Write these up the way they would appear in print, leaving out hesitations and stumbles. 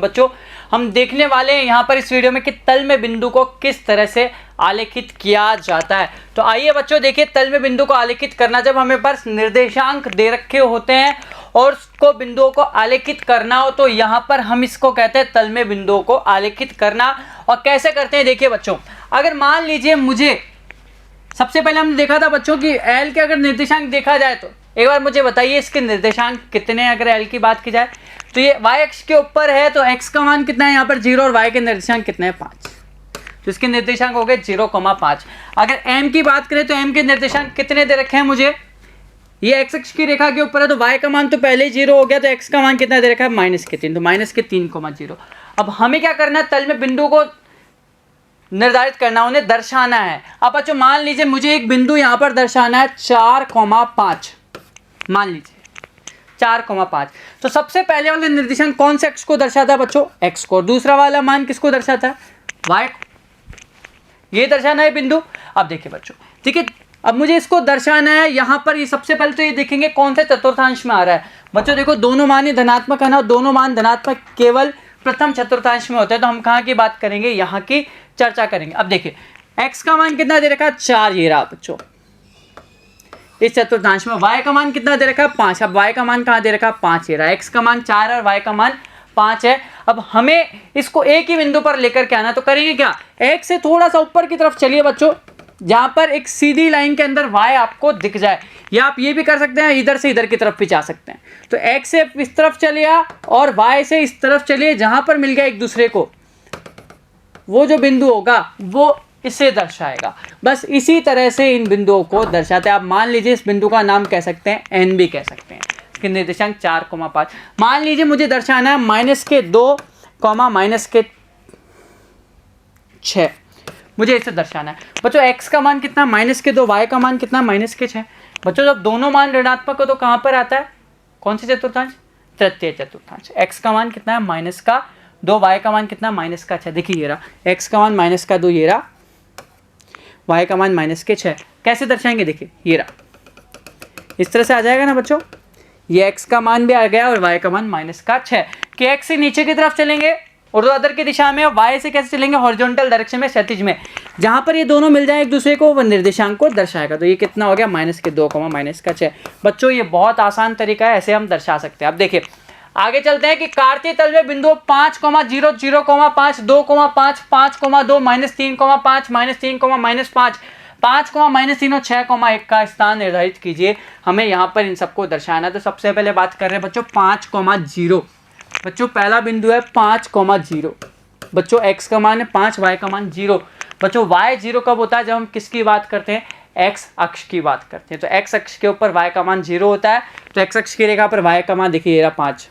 बच्चों हम देखने वाले हैं यहाँ पर इस वीडियो में कि तल में बिंदु को किस तरह से आलेखित किया जाता है। तो आइए बच्चों देखिए, तल में बिंदु को आलेखित करना, जब हमें पास निर्देशांक दे रखे होते हैं और उसको बिंदुओं को आलेखित करना हो तो यहाँ पर हम इसको कहते हैं तल में बिंदुओं को आलेखित करना। और कैसे करते हैं देखिए बच्चों, अगर मान लीजिए मुझे सबसे पहले हमने देखा था बच्चों की एल के अगर निर्देशांक देखा जाए तो एक बार मुझे बताइए इसके निर्देशांक कितने हैं। अगर एल की बात की जाए तो ये y अक्ष के ऊपर है तो x का मान कितना है यहाँ पर 0 और y के निर्देशांक कितने हैं 5, तो इसके निर्देशांक हो गए 0,5। अगर m की बात करें तो m के निर्देशांक कितने दे रखे हैं मुझे, ये x अक्ष की रेखा के ऊपर है तो y का मान तो पहले ही 0 हो गया, तो x का मान कितना दे रखा है -3, तो -3,0। अब हमें क्या करना है, तल में बिंदु को निर्धारित करना, उन्हें दर्शाना है। अब बच्चों मान लीजिए मुझे एक बिंदु यहाँ पर दर्शाना है 4,5, मान लीजिए 4,5। तो सबसे पहले वाला निर्देशांक कौन से अक्ष को दर्शाता है बच्चों, x को, और दूसरा वाला मान किसको दर्शाता है, y को। ये दर्शाना है बिंदु। अब देखिए बच्चों, ठीक है, अब मुझे इसको दर्शाना है यहाँ पर। ये सबसे पहले तो ये देखेंगे कौन से चतुर्थांश में आ रहा है। बच्चों देखो दोनों मान ही धनात्मक है ना, दोनों मान धनात्मक केवल प्रथम चतुर्थांश में होते हैं, तो हम कहाँ की बात करेंगे, यहाँ की चर्चा करेंगे। अब देखिए x का मान कितना दे रखा है 4, ये रहा बच्चों इस चतुर्थांश में। y का मान कितना दे रखा है 5, अब y का मान कहाँ दे रखा है 5, ये रहा। x का मान 4 और y का मान 5 है। अब हमें इसको एक ही बिंदु पर लेकर के आना, तो करेंगे क्या, x से थोड़ा सा ऊपर की तरफ चलिए बच्चों, जहाँ पर एक सीधी लाइन के अंदर y आपको दिख जाए, या आप ये भी कर सकते हैं इधर से इधर की तरफ भी जा सकते हैं। तो x से इस तरफ चलिए और y से इस तरफ चलिए, जहाँ पर मिल गया एक दूसरे को, वो जो बिंदु होगा वो इसे दर्शाएगा। बस इसी तरह से इन बिंदुओं को दर्शाते हैं। आप मान लीजिए इस बिंदु का नाम कह सकते हैं n भी कह सकते हैं, इसके निर्देशांक 4,5। मान लीजिए मुझे दर्शाना है -2, -6, मुझे इसे दर्शाना है। बच्चों x का मान कितना -2, y का मान कितना -6। बच्चों जब दोनों मान ऋणात्मक हो तो कहाँ पर आता है, कौन से चतुर्थांश, तृतीय चतुर्थांश। x का मान कितना है -2, y का मान कितना -6। देखिए ये रहा x का मान -2, ये रहा y का मान -6। कैसे दर्शाएंगे, देखिए ये रहा, इस तरह से आ जाएगा ना बच्चों, ये x का मान भी आ गया और y का मान -6। कि x से नीचे की तरफ चलेंगे ऊर्ध्वाधर की दिशा में, और y से कैसे चलेंगे, हॉरिजॉन्टल डायरेक्शन में, क्षैतिज में। जहां पर ये दोनों मिल जाए एक दूसरे को, वह निर्देशांक को दर्शाएगा। तो ये कितना हो गया -2, -6। बच्चों ये बहुत आसान तरीका है, ऐसे हम दर्शा सकते हैं। अब देखिए आगे चलते हैं कि कार्तीय तल में बिंदु 5, 0, 0,5, 2,5, 5,2, -3,5, -3, -5, 5, -3 और 6,1 का स्थान निर्धारित कीजिए। हमें यहाँ पर इन सबको दर्शाना है। तो सबसे पहले बात कर रहे हैं बच्चों 5,0। बच्चों पहला बिंदु है 5,0। बच्चों x का मान है 5, y का मान 0। बच्चों y 0 कब होता है, जब हम किसकी बात करते हैं, x अक्ष की बात करते हैं। तो x अक्ष के ऊपर y का मान 0 होता है, तो x अक्ष की रेखा पर y का मान देखिए ये रहा 5,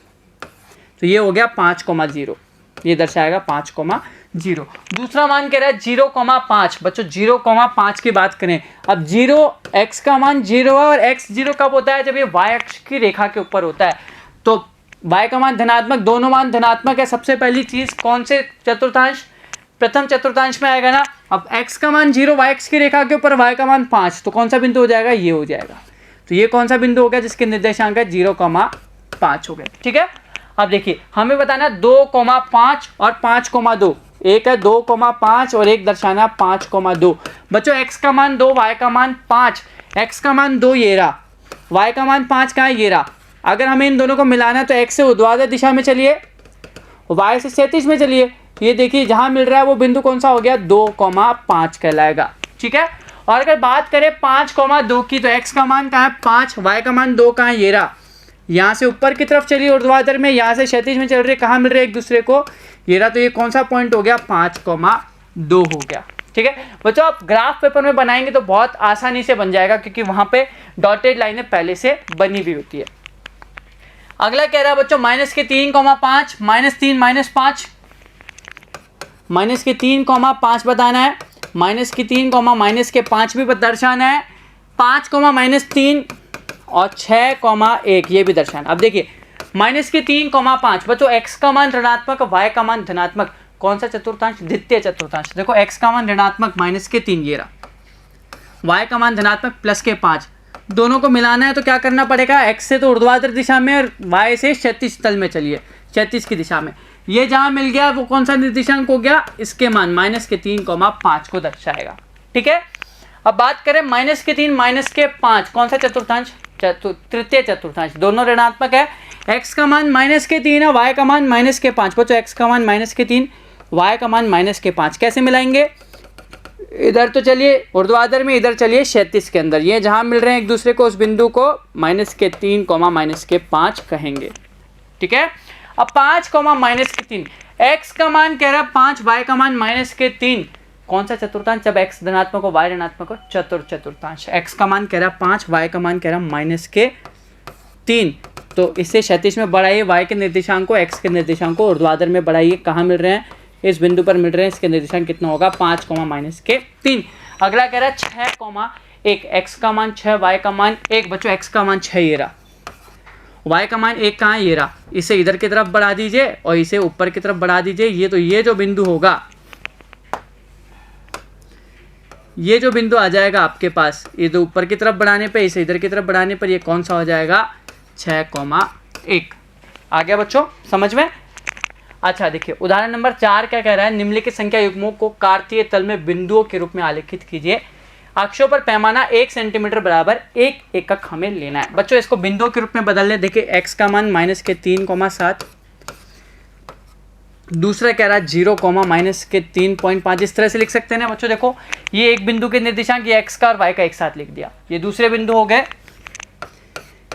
तो ये हो गया 5,0, ये दर्शाएगा 5,0। दूसरा मान कह रहा है 0,5। बच्चों 0,5 की बात करें, अब 0 x का मान 0 है, और x 0 कब होता है, जब ये y अक्ष की रेखा के ऊपर होता है। तो y का मान धनात्मक, दोनों मान धनात्मक है। सबसे पहली चीज कौन से चतुर्थांश, प्रथम चतुर्थांश में आएगा ना। अब x का मान 0, y अक्ष की रेखा के ऊपर y का मान 5, तो कौन सा बिंदु हो जाएगा, ये हो जाएगा। तो ये कौन सा बिंदु हो गया, जिसके निर्देशांक है 0,5 हो गए। ठीक है, अब देखिए हमें बताना 2,5 और 5,2, एक है 2,5 और एक दर्शाना 5,2। बच्चों x का मान 2, y का मान 5, x का मान 2 ये रहा, y का मान 5 कहाँ है, ये रहा। अगर हमें इन दोनों को मिलाना है तो x से ऊर्ध्वाधर दिशा में चलिए, y से क्षैतिज में चलिए। ये देखिए जहाँ मिल रहा है वो बिंदु कौन सा हो गया, 2,5 कहलाएगा। ठीक है, और अगर बात करें 5,2 की, तो x का मान कहाँ है 5, y का मान 2 कहाँ है, ये रहा। यहाँ से ऊपर की तरफ चलिए ऊर्ध्वाधर में, यहाँ से क्षैतिज में चल रहे, कहाँ मिल रहे एक दूसरे को, ये रहा। तो ये कौन सा पॉइंट हो गया, 5,2 हो गया। ठीक है बच्चों, आप ग्राफ पेपर में बनाएंगे तो बहुत आसानी से बन जाएगा, क्योंकि वहाँ पे डॉटेड लाइनें पहले से बनी हुई होती है। अगला कह रहा है बच्चों -3,5, -3,5 बताना है, -3, -5 भी दर्शाना है, 5, -3 और 6,1 ये भी दर्शाना। अब देखिए -3,5 बच्चों x का मान ऋणात्मक, y का मान धनात्मक, कौन सा चतुर्थांश, द्वितीय चतुर्थांश। देखो x का मान ऋणात्मक -3 ये रहा, y का मान धनात्मक +5, दोनों को मिलाना है तो क्या करना पड़ेगा, x से तो ऊर्ध्वाधर दिशा में और y से क्षैतिज तल में चलिए, क्षैतिज की दिशा में। ये जहां मिल गया वो कौन सा निर्देशांक हो गया, इसके मान -3,5 को दर्शाएगा। ठीक है, अब बात करें -3 -5 कौन सा चतुर्थांश, तृतीय चतुर्थांश, दोनों ऋणात्मक है। x का मान -3 है, y का मान -5। बच्चों x का मान -3, y का मान -5, कैसे मिलाएंगे, इधर तो चलिए ऊर्ध्वाधर में, इधर चलिए क्षैतिज के अंदर, ये जहां मिल रहे हैं एक दूसरे को उस बिंदु को -3, -5 कहेंगे। ठीक है, अब 5, -3, x का मान कह रहा है 5, y का मान -3, कौन सा चतुर्थांश, जब x धनात्मक हो y ऋणात्मक हो, चतुर्थांश। x का मान कह रहा है 5, y का मान कह रहा है -3, तो इससे क्षैतिज में बढ़ाइए y के निर्देशांक को, x के निर्देशांक को ऊर्ध्वाधर में बढ़ाइए, कहाँ मिल रहे हैं, इस बिंदु पर मिल रहे हैं, इसके निर्देशांक कितना होगा 5, -3। अगला कह रहा है 6,1, x का मान 6, y का मान 1। बच्चों x का मान 6 ये रहा, y का मान 1 कहाँ, ये रहा, इसे इधर की तरफ बढ़ा दीजिए और इसे ऊपर की तरफ बढ़ा दीजिए। ये जो बिंदु होगा, ये जो बिंदु आ जाएगा आपके पास, ये तो ऊपर की तरफ बढ़ाने पे, इसे इधर की तरफ बढ़ाने पर, ये कौन सा हो जाएगा 6,1। आ गया बच्चों समझ में। अच्छा देखिए उदाहरण नंबर 4 क्या कह रहा है, निम्नलिखित संख्या युग्मों को कार्तीय तल में बिंदुओं के रूप में आलेखित कीजिए। अक्षों पर पैमाना 1 सेंटीमीटर बराबर 1 एकक हमें लेना है। बच्चों इसको बिंदुओं के रूप में बदल ले। देखिए x का मान -3,7, दूसरा कह रहा है 0, -3.5, इस तरह से लिख सकते हैं ना बच्चों। देखो ये एक बिंदु के निर्देशांक, ये x का और y का एक साथ लिख दिया। ये दूसरे बिंदु हो गए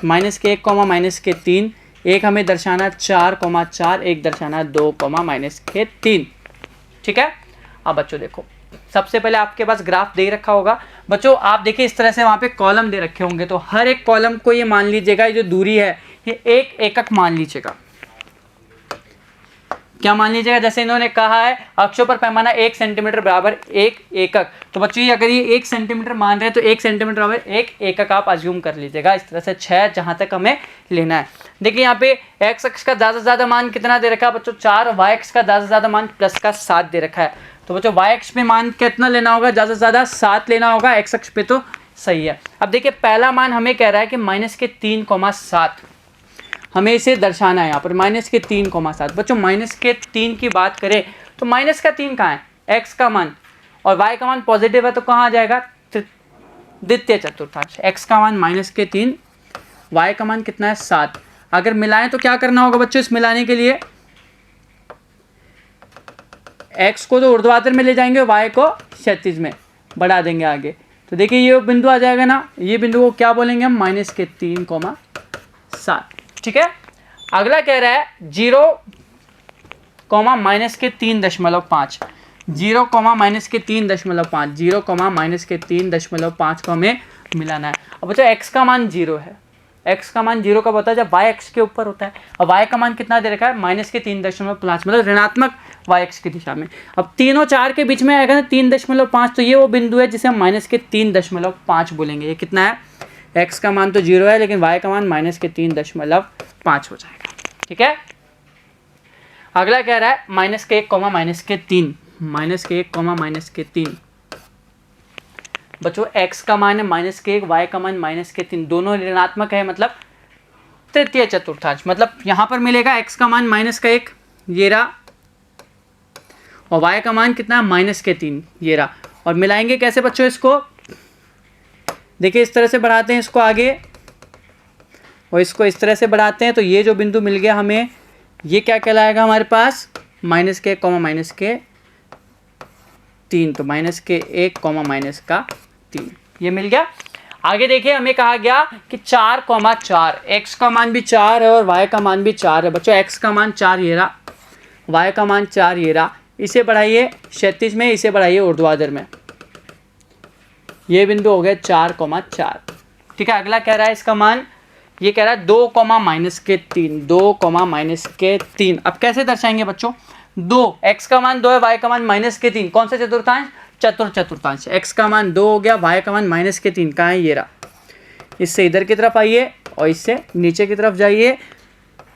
-1, -3, एक हमें दर्शाना 4,4, एक दर्शाना 2, -3। ठीक है, अब बच्चों देखो सबसे पहले आपके पास ग्राफ दे रखा होगा। बच्चों आप देखिए इस तरह से वहाँ पे कॉलम दे रखे होंगे, तो हर एक कॉलम को ये मान लीजिएगा, ये जो दूरी है ये 1 एकक मान लीजिएगा। क्या मान लीजिएगा, जैसे इन्होंने कहा है अक्षों पर पैमाना 1 सेंटीमीटर बराबर 1 एकक, तो बच्चों ये अगर ये 1 सेंटीमीटर मान रहे हैं तो 1 सेंटीमीटर बराबर 1 एकक आप अज्यूम कर लीजिएगा। इस तरह से 6 जहां तक हमें लेना है। देखिए यहाँ पे x अक्ष का ज़्यादा से ज़्यादा मान कितना दे रखा है बच्चों 4, y अक्ष का ज़्यादा से ज़्यादा मान +7 दे रखा है। तो बच्चों y अक्ष पे मान कितना लेना होगा, ज़्यादा से ज़्यादा 7 लेना होगा, x अक्ष पे तो सही है। अब देखिए पहला मान हमें कह रहा है कि -3,7 हमें इसे दर्शाना है यहाँ पर -3,7। बच्चों -3 की बात करें तो -3 कहाँ है, x का मान और y का मान पॉजिटिव है तो कहाँ आ जाएगा, द्वितीय चतुर्थांश। x का मान -3, y का मान कितना है 7। अगर मिलाएं तो क्या करना होगा बच्चों, इस मिलाने के लिए x को तो ऊर्ध्वाधर में ले जाएंगे, y को क्षैतिज में बढ़ा देंगे आगे। तो देखिए ये बिंदु आ जाएगा ना, ये बिंदु को क्या बोलेंगे हम -3,7। ठीक है, अगला कह रहा है 0, -3.5, 0, -3.5, 0, -3.5 को हमें मिलाना है। अब बच्चों x का मान 0 है, x का मान 0 कब होता है, जब y अक्ष के ऊपर होता है। अब y का मान कितना दे रखा है -3.5, मतलब ऋणात्मक y अक्ष की दिशा में। अब 3 और 4 के बीच में आएगा ना 3.5, तो ये वो बिंदु है जिसे हम -3.5 बोलेंगे। ये कितना है, x का मान तो 0 है लेकिन y का मान -3.5 हो जाएगा। ठीक है, अगला कह रहा है -1, -3। बच्चों x का मान है -1, y का मान -3, दोनों ऋणात्मक है, मतलब तृतीय चतुर्थांश। मतलब यहाँ पर मिलेगा x का मान -1 ये रहा, और y का मान कितना -3 ये रहा। और मिलाएंगे कैसे बच्चों इसको, देखिए इस तरह से बढ़ाते हैं इसको आगे और इसको इस तरह से बढ़ाते हैं, तो ये जो बिंदु मिल गया हमें, ये क्या कहलाएगा हमारे पास -1, -3, तो -1, -3 ये मिल गया। आगे देखिए हमें कहा गया कि 4,4, x का मान भी 4 है और y का मान भी 4 है। बच्चों x का मान 4 ये रहा, y का मान 4 ये रहा, इसे बढ़ाइए क्षैतिज में, इसे बढ़ाइए ऊर्ध्वाधर में, ये बिंदु हो गए 4,4। ठीक है, अगला कह रहा है इसका मान, ये कह रहा है 2, -3। अब कैसे दर्शाएंगे बच्चों, 2 x का मान 2 है, y का मान -3, कौन सा चतुर्थांश, चतुर्थांश। x का मान 2 हो गया, y का मान -3 कहाँ है, ये रहा। इससे इधर की तरफ आइए और इससे नीचे की तरफ जाइए,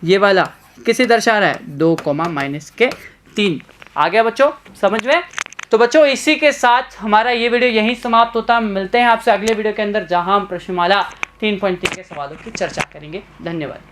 ये वाला किसे दर्शा रहा है, 2, -3। आ गया बच्चों समझ में। तो बच्चों इसी के साथ हमारा ये वीडियो यहीं समाप्त होता है। मिलते हैं आपसे अगले वीडियो के अंदर, जहां हम प्रश्नमाला 3.3 के सवालों की चर्चा करेंगे। धन्यवाद।